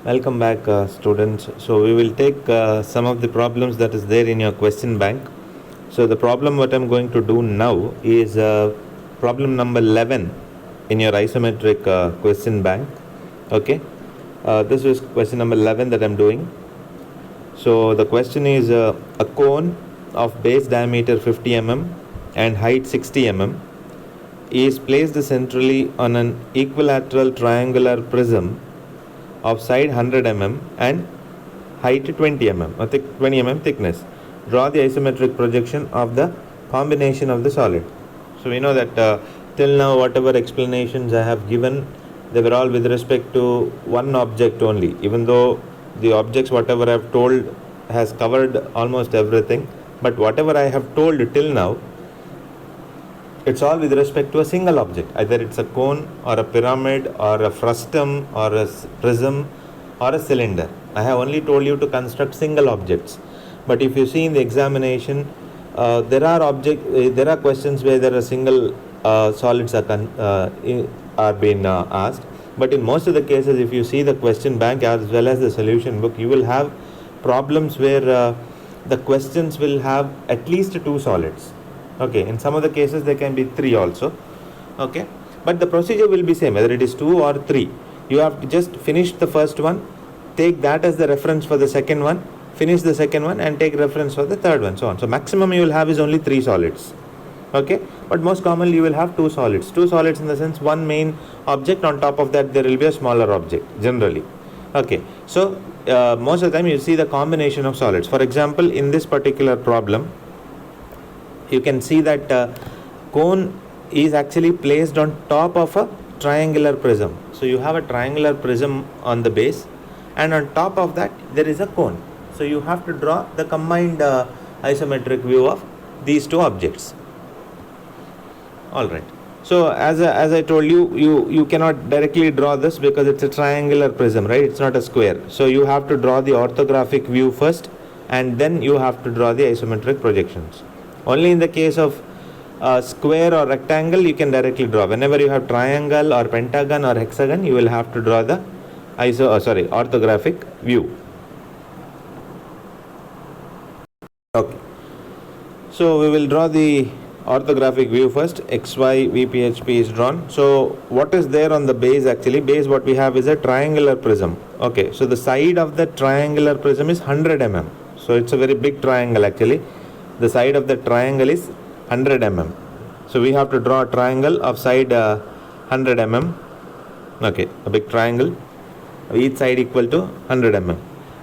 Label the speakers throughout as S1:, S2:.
S1: Welcome back, students. So we will take some of the problems that is there in your question bank. So the problem what I'm going to do now is problem number 11 in your isometric question bank. Okay, this is question number 11 that I'm doing. So the question is a cone of base diameter 50 mm and height 60 mm is placed centrally on an equilateral triangular prism of side 100 mm and height 20 mm or 20 mm thickness. Draw the isometric projection of the combination of the solid. So we know that till now whatever explanations I have given, they were all with respect to one object only, even though the objects whatever I have told has covered almost everything, but whatever I have told till now, it's all with respect to a single object. Either it's a cone or a pyramid or a frustum or a prism or a cylinder. I have only told you to construct single objects. But if you see in the examination, there are questions where there are single solids are being asked. But in most of the cases, if you see the question bank as well as the solution book, you will have problems where the questions will have at least two solids. Okay, in some of the cases there can be three also. Okay, but the procedure will be same whether it is two or three. You have to just finish the first one, take that as the reference for the second one, finish the second one and take reference for the third one, so on. So maximum you will have is only three solids. Okay, but most commonly you will have two solids in the sense one main object, on top of that there will be a smaller object generally. Okay, so most of the time you see the combination of solids. For example, in this particular problem, you can see that cone is actually placed on top of a triangular prism. So you have a triangular prism on the base, and on top of that there is a cone. So you have to draw the combined isometric view of these two objects. Alright, so as I told you, you cannot directly draw this because it's a triangular prism, right? It's not a square. So you have to draw the orthographic view first, and then you have to draw the isometric projections. Only in the case of square or rectangle you can directly draw. Whenever you have triangle or pentagon or hexagon, you will have to draw the orthographic view. Okay, so we will draw the orthographic view first. XY VPHP is drawn. So what is there on the base? Actually, base what we have is a triangular prism. Okay, so the side of the triangular prism is 100 mm. So it's a very big triangle actually. The side of the triangle is 100 mm. So we have to draw a triangle of side 100 mm. Okay, a big triangle, each side equal to 100 mm,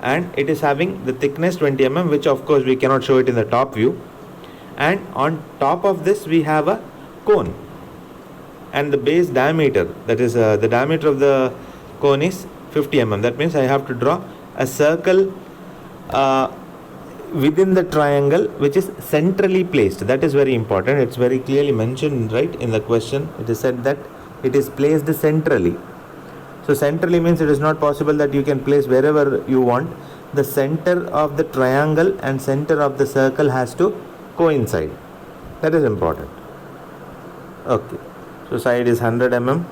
S1: and it is having the thickness 20 mm, which of course we cannot show it in the top view. And on top of this we have a cone, and the base diameter, that is the diameter of the cone is 50 mm. That means I have to draw a circle within the triangle which is centrally placed. That is very important. It's very clearly mentioned right in the question. It is said that it is placed centrally. So centrally means it is not possible that you can place wherever you want. The center of the triangle and center of the circle has to coincide. That is important. Okay, so side is 100 mm.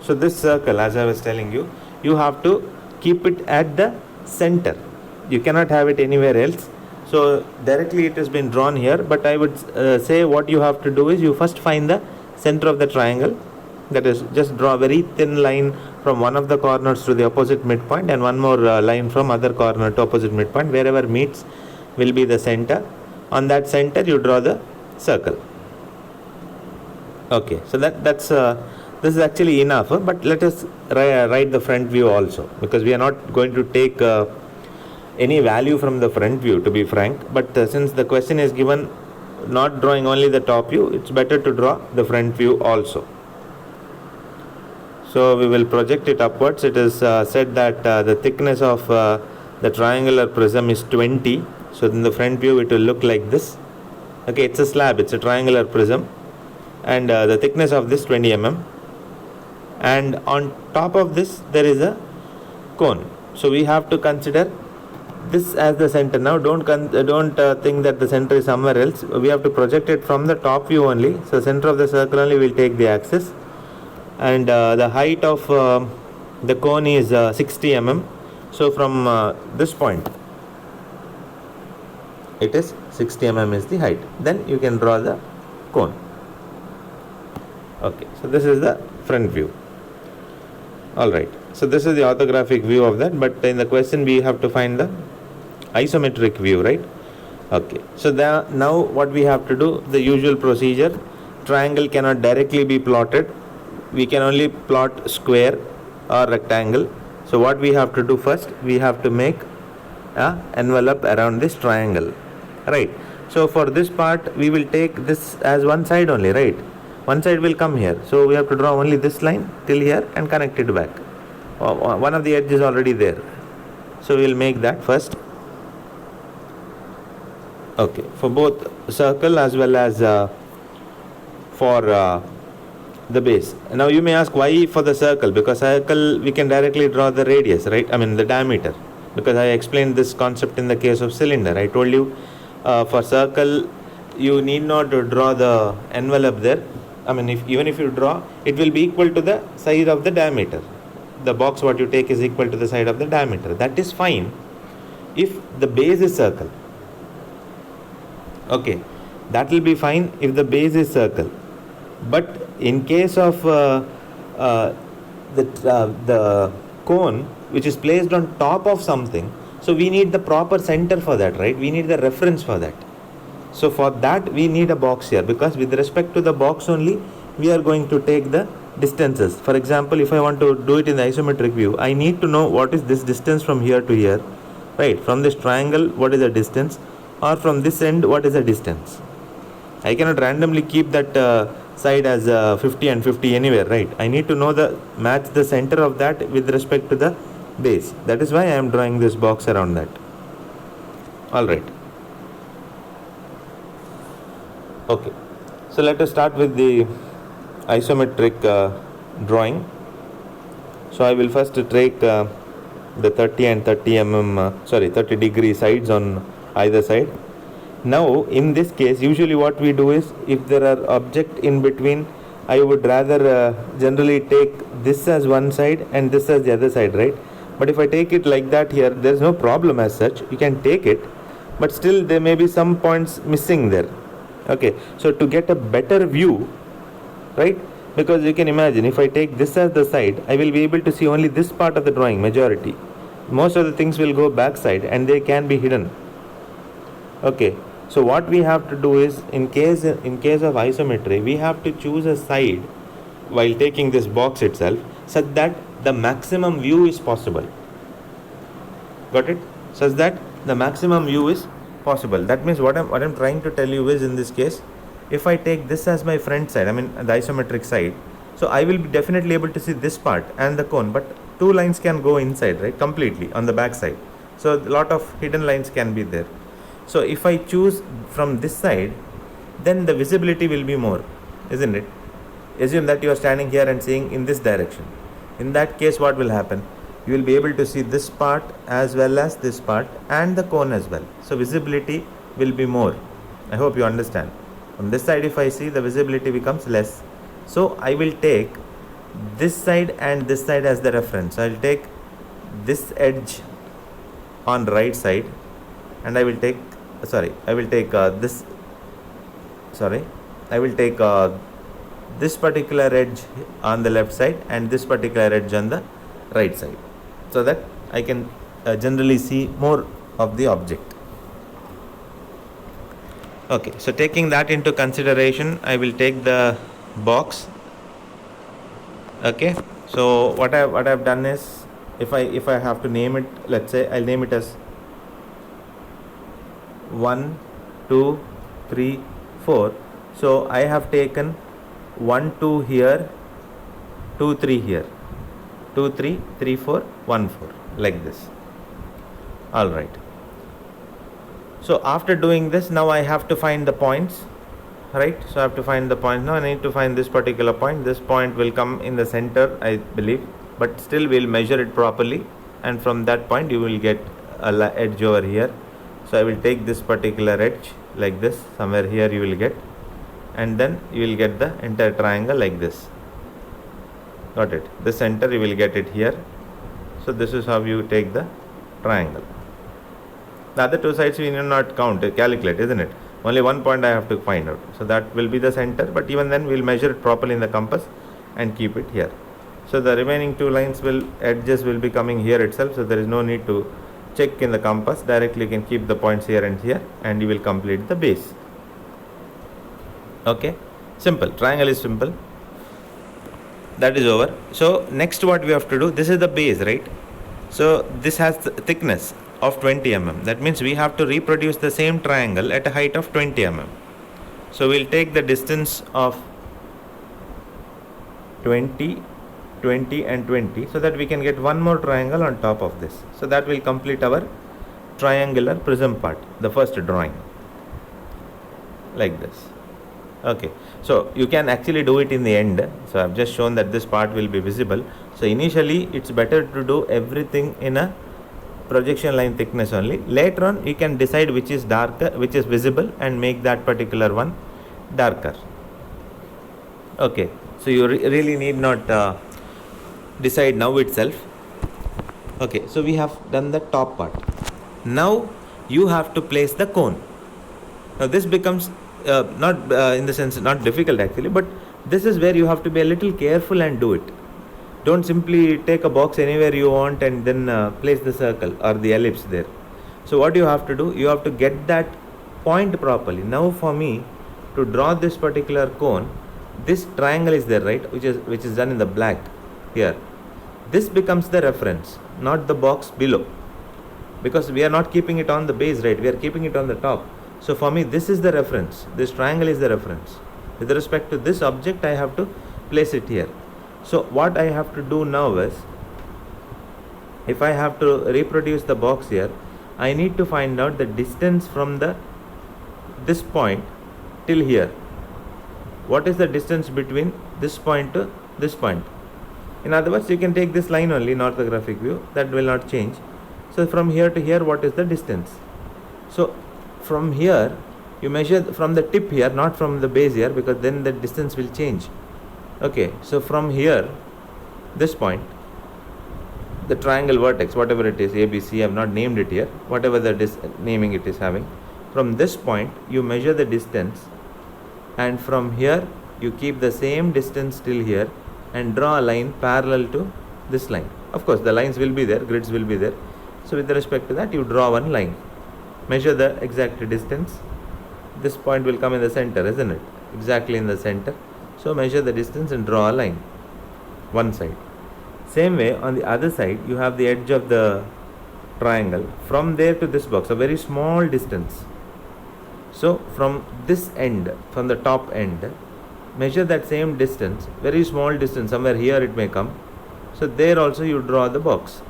S1: So this circle, as I was telling you, you have to keep it at the center. You cannot have it anywhere else. So directly it has been drawn here, but I would say what you have to do is you first find the center of the triangle. That is, just draw a very thin line from one of the corners to the opposite midpoint, and one more line from other corner to opposite midpoint. Wherever meets will be the center. On that center you draw the circle. Okay, so this is actually enough, but let us write the front view also, because we are not going to take any value from the front view, to be frank. But since the question is given not drawing only the top view, it's better to draw the front view also. So we will project it upwards. It is said that the thickness of the triangular prism is 20. So in the front view it will look like this. Okay, it's a slab, it's a triangular prism, and the thickness of this 20 mm, and on top of this there is a cone. So we have to consider this as the center. Now don't think that the center is somewhere else. We have to project it from the top view only. So center of the circle only will take the axis, and the height of the cone is 60 mm. So from this point, it is 60 mm is the height. Then you can draw the cone. Okay, so this is the front view. Alright, so this is the orthographic view of that, but in the question we have to find the isometric view, right? Okay, so now what we have to do, the usual procedure. Triangle cannot directly be plotted. We can only plot square or rectangle. So what we have to do first, we have to make a envelope around this triangle, right? So for this part, we will take this as one side only, right? One side will come here, so we have to draw only this line till here and connect it back. One of the edge is already there, so we will make that first. Okay, for both circle as well as for the base. Now you may ask, why for the circle? Because circle we can directly draw the radius, right? I mean the diameter, because I explained this concept in the case of cylinder. I told you for circle you need not to draw the envelope there. I mean, even if you draw, it will be equal to the size of the diameter. The box what you take is equal to the side of the diameter. That is fine if the base is circle. Okay, that will be fine if the base is circle. But in case of the cone which is placed on top of something, so we need the proper center for that, right? We need the reference for that. So for that we need a box here, because with respect to the box only we are going to take the distances. For example, if I want to do it in the isometric view, I need to know what is this distance from here to here, right? From this triangle, what is the distance, or from this end, what is the distance? I cannot randomly keep that side as 50 and 50 anywhere, right? I need to know match the center of that with respect to the base. That is why I am drawing this box around that. Alright. Okay, so let us start with the isometric drawing. So I will first take the 30 and 30 degree sides on either side. Now in this case, usually what we do is, if there are object in between, I would rather generally take this as one side and this as the other side, right? But if I take it like that here, there is no problem as such. You can take it, but still there may be some points missing there. Okay, so to get a better view, right, because you can imagine, if I take this as the side, I will be able to see only this part of the drawing, majority. Most of the things will go back side and they can be hidden. Okay, so what we have to do is, in case of isometry, we have to choose a side while taking this box itself, such that the maximum view is possible. Got it? Such that the maximum view is possible. That means what I'm trying to tell you is, in this case, if I take this as my front side, I mean the isometric side, so I will be definitely able to see this part and the cone, but two lines can go inside, right, completely on the back side. So a lot of hidden lines can be there. So if I choose from this side, then the visibility will be more, isn't it? Assume that you are standing here and seeing in this direction. In that case, what will happen? You will be able to see this part as well as this part and the cone as well. So visibility will be more. I hope you understand. From this side, if I see, the visibility becomes less. So I will take this side and this side as the reference. I will take this edge on right side, and I will take this particular edge on the left side and this particular edge on the right side, so that I can generally see more of the object. Okay, so taking that into consideration, I will take the box. Okay, so what I've done is, if I have to name it, let's say I'll name it as 1, 2, 3, 4. So I have taken 1, 2 here, 2, 3 here, 2, 3, 3, 4, 1, 4, like this. Alright. So after doing this, now I have to find the points, right? So I have to find the points. Now I need to find this particular point. This point will come in the center, I believe, but still we'll measure it properly, and from that point you will get a edge over here. So I will take this particular edge like this, somewhere here you will get, and then you will get the entire triangle like this. Got it? The center you will get it here. So this is how you take the triangle. The other two sides we need not calculate, isn't it? Only one point I have to find out. So that will be the center, but even then we'll measure it properly in the compass and keep it here. So the remaining two edges will be coming here itself, so there is no need to check in the compass. Directly you can keep the points here and you will complete the base. Okay, simple. Triangle is simple. That is over. So next what we have to do, this is the base, right? So this has the thickness of 20 mm. That means we have to reproduce the same triangle at a height of 20 mm. So we'll take the distance of 20, 20 and 20 so that we can get one more triangle on top of this. So that will complete our triangular prism part, the first drawing, like this. Okay, so you can actually do it in the end. So I've just shown that this part will be visible. So initially it's better to do everything in a projection line thickness only. Later on you can decide which is darker, which is visible, and make that particular one darker. Okay, so you really need not decide now itself. Okay, so we have done the top part. Now you have to place the cone. Now this becomes not in the sense not difficult actually, but this is where you have to be a little careful and do it. Don't simply take a box anywhere you want and then place the circle or the ellipse there. So what you have to do, you have to get that point properly. Now for me to draw this particular cone, this triangle is there, right, which is done in the black here. This becomes the reference, not the box below, because we are not keeping it on the base, right, we are keeping it on the top. So for me this is the reference, this triangle is the reference. With respect to this object I have to place it here. So what I have to do now is, if I have to reproduce the box here, I need to find out the distance from this point till here. What is the distance between this point to this point? In other words, you can take this line only in orthographic view, that will not change. So from here to here, what is the distance? So from here you measure from the tip here, not from the base here, because then the distance will change. Okay, so from here, this point, the triangle vertex, whatever it is, ABC, I have not named it here, whatever the naming it is having, from this point you measure the distance, and from here you keep the same distance till here and draw a line parallel to this line. Of course the lines will be there, grids will be there. So with respect to that, you draw one line, measure the exact distance. This point will come in the center, isn't it? Exactly in the center. So measure the distance and draw a line one side. Same way on the other side, you have the edge of the triangle. From there to this box, a very small distance. So from this end, from the top end, measure that same distance, very small distance, somewhere here it may come. So there also you draw the box.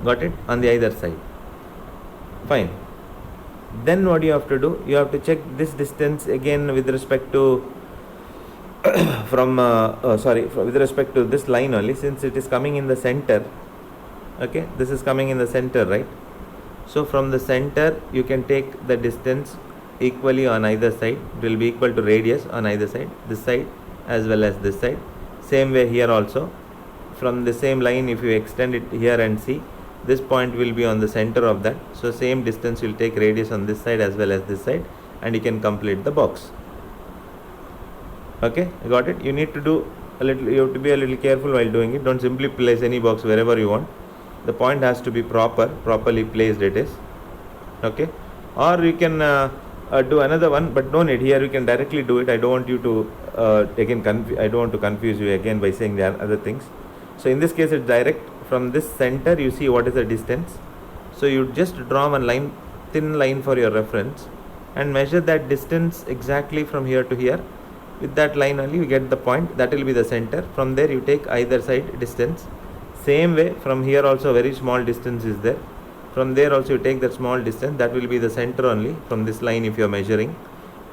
S1: Got it? On the either side. Fine. Then what you have to do, you have to check this distance again with respect to with respect to this line only, since it is coming in the center. Okay, this is coming in the center, right? So from the center you can take the distance equally on either side. It will be equal to radius on either side, this side as well as this side. Same way here also, from the same line if you extend it here and see, this point will be on the center of that. So same distance will take radius on this side as well as this side, and you can complete the box. Okay, got it? You need to do a little, you have to be a little careful while doing it. Don't simply place any box wherever you want. The point has to be properly placed it is. Okay, or you can do another one, but no need. Here you can directly do it. I don't want you to I don't want to confuse you again by saying the other things. So in this case it's direct. From this center you see what is the distance. So you just draw one line, thin line for your reference, and measure that distance exactly from here to here. With that line only you get the point, that will be the center. From there you take either side distance. Same way from here also very small distance is there. From there also you take that small distance, that will be the center only from this line if you are measuring.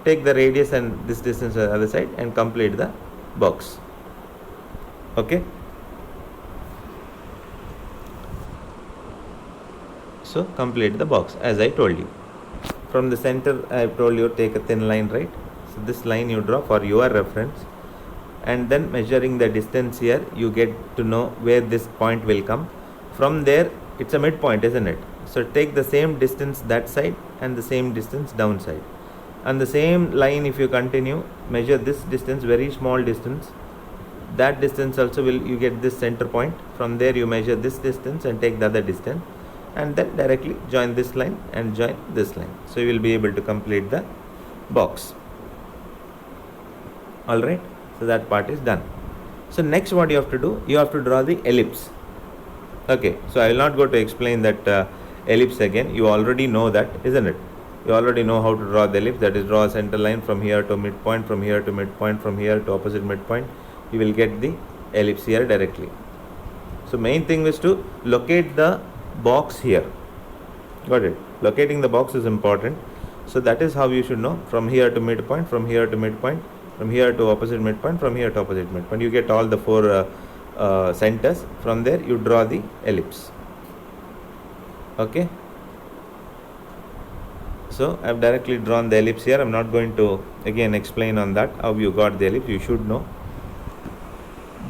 S1: Take the radius and this distance on the other side and complete the box. Okay. So complete the box as I told you. From the center I have told you take a thin line, right? So this line you draw for your reference, and then measuring the distance here, you get to know where this point will come. From there, it's a midpoint, isn't it? So take the same distance that side and the same distance downside. And the same line, if you continue, measure this distance, very small distance. That distance also you get this center point. From there you measure this distance and take the other distance, and then directly join this line and join this line. So you will be able to complete the box. Alright, so that part is done. So next what you have to do, you have to draw the ellipse. Okay, so I will not go to explain that ellipse again. You already know that, isn't it? You already know how to draw the ellipse. That is, draw a center line from here to midpoint, from here to midpoint, from here to opposite midpoint. You will get the ellipse here directly. So main thing is to locate the box here. Got it? Locating the box is important. So that is how you should know, from here to midpoint, from here to midpoint, from here to opposite midpoint, from here to opposite midpoint. You get all the four centers. From there you draw the ellipse. Okay. So I have directly drawn the ellipse here. I am not going to again explain on that, how you got the ellipse. You should know.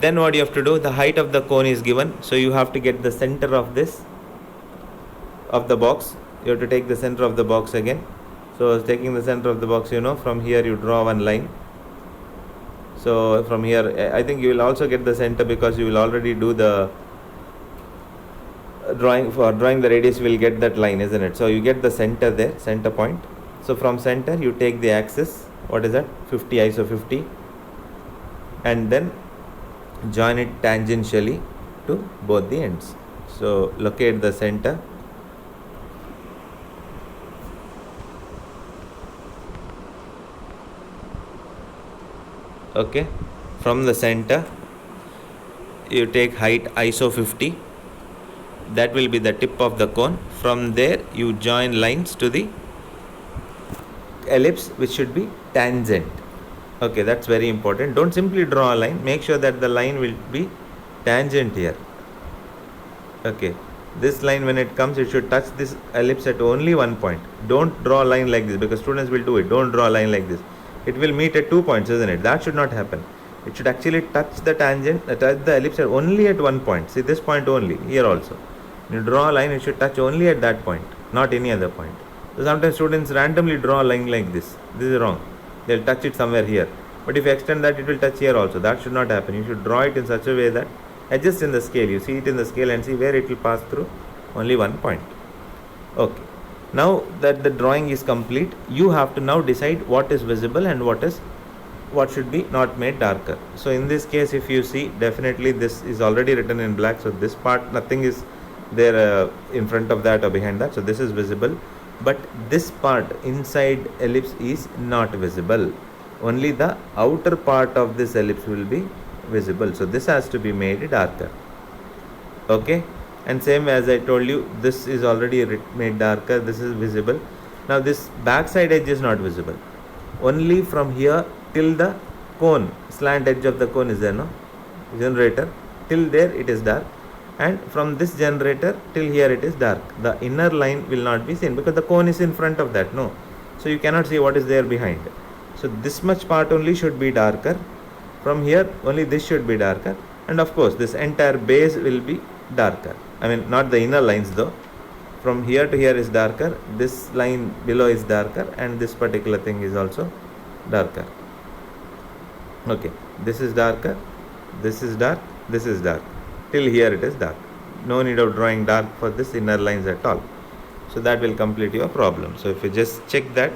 S1: Then what you have to do, the height of the cone is given. So you have to get the center of this, of the box. You have to take the center of the box again. So taking the center of the box, from here you draw one line. So from here, I think you will also get the center, because you will already do the drawing. For drawing the radius, you will get that line, isn't it? So you get the center there, center point. So from center you take the axis, what is that, 50 iso 50, and then join it tangentially to both the ends. So locate the center. Okay, from the center you take height iso 50. That will be the tip of the cone. From there you join lines to the ellipse, which should be tangent. Okay, that's very important. Don't simply draw a line. Make sure that the line will be tangent here. Okay, this line, when it comes, it should touch this ellipse at only one point. Don't draw a line like this, because students will do it. Don't draw a line like this. It will meet at 2 points, isn't it? That should not happen. It should actually touch the tangent, touch the ellipse only at one point. See, this point only, here also. You draw a line, it should touch only at that point, not any other point. So sometimes students randomly draw a line like this. This is wrong. They'll touch it somewhere here. But if you extend that, it will touch here also. That should not happen. You should draw it in such a way that, adjust in the scale. You see it in the scale and see where it will pass through only one point. Okay. Now that the drawing is complete, you have to now decide what is visible and what should be not made darker. So in this case, if you see, definitely this is already written in black. So this part, nothing is there in front of that or behind that. So this is visible. But this part inside ellipse is not visible. Only the outer part of this ellipse will be visible. So this has to be made darker. Okay. And same as I told you, this is already made darker. This is visible. Now this backside edge is not visible. Only from here till the cone, slant edge of the cone is there, no? Generator. Till there it is dark. And from this generator till here it is dark. The inner line will not be seen, because the cone is in front of that, no? So you cannot see what is there behind. So this much part only should be darker. From here only this should be darker. And of course this entire base will be darker. I mean, not the inner lines though. From here to here is darker. This line below is darker, and this particular thing is also darker. Okay, this is darker, this is dark, this is dark. Till here it is dark. No need of drawing dark for this inner lines at all. So that will complete your problem. So if you just check that,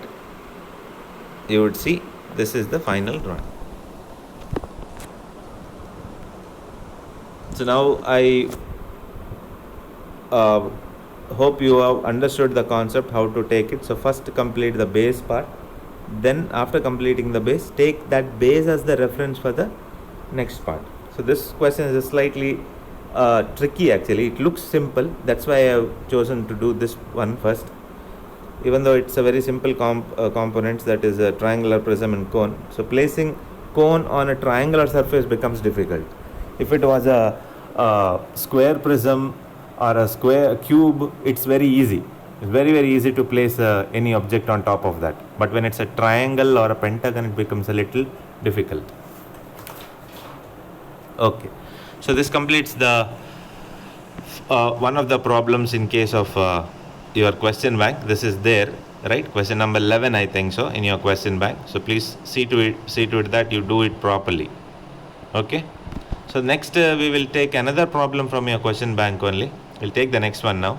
S1: you would see this is the final drawing. So now I hope you have understood the concept, how to take it. So first complete the base part. Then after completing the base, take that base as the reference for the next part. So this question is slightly tricky actually. It looks simple. That's why I have chosen to do this one first. Even though it's a very simple components, that is a triangular prism and cone. So placing cone on a triangular surface becomes difficult. If it was a square prism or a square cube, it's very easy. It's very easy to place any object on top of that. But when it's a triangle or a pentagon, it becomes a little difficult. Okay, so this completes the one of the problems in case of your question bank. This is there, right? Question number 11, I think so, in your question bank. So please see to it that you do it properly. Okay, so next we will take another problem from your question bank only. We'll take the next one now.